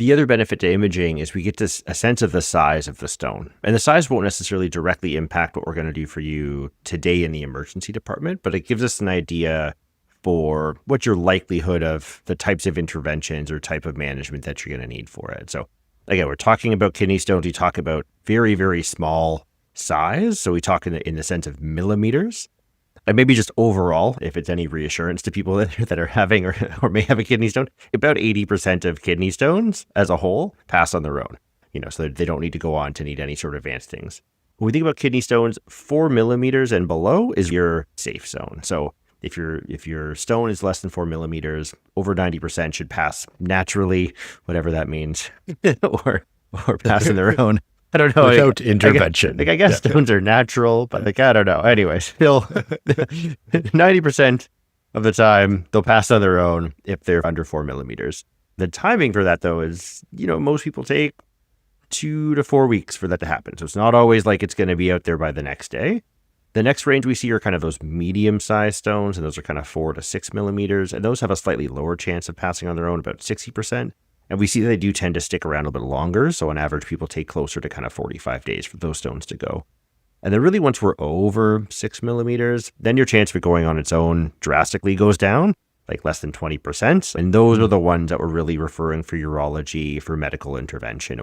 The other benefit to imaging is we get a sense of the size of the stone. And the size won't necessarily directly impact what we're going to do for you today in the emergency department, but it gives us an idea for what your likelihood of the types of interventions or type of management that you're going to need for it. So again, we're talking about kidney stones. We talk about very, very small size. So we talk in the sense of millimeters. And maybe just overall, if it's any reassurance to people that are having or may have a kidney stone, about 80% of kidney stones as a whole pass on their own, so they don't need to go on to need any sort of advanced things. When we think about kidney stones, 4 millimeters and below is your safe zone. So if your stone is less than 4 millimeters, over 90% should pass naturally, whatever that means, or pass on their own. I don't know. Without intervention. I guess stones are natural, but I don't know. Anyway, still 90% of the time they'll pass on their own if they're under 4 millimeters. The timing for that though is, most people take 2 to 4 weeks for that to happen. So it's not always like it's going to be out there by the next day. The next range we see are kind of those medium-sized stones, and those are kind of 4 to 6 millimeters, and those have a slightly lower chance of passing on their own, about 60%. And we see they do tend to stick around a bit longer. So on average, people take closer to kind of 45 days for those stones to go. And then really once we're over 6 millimeters, then your chance of it going on its own drastically goes down, like less than 20%. And those are the ones that we're really referring for urology, for medical intervention.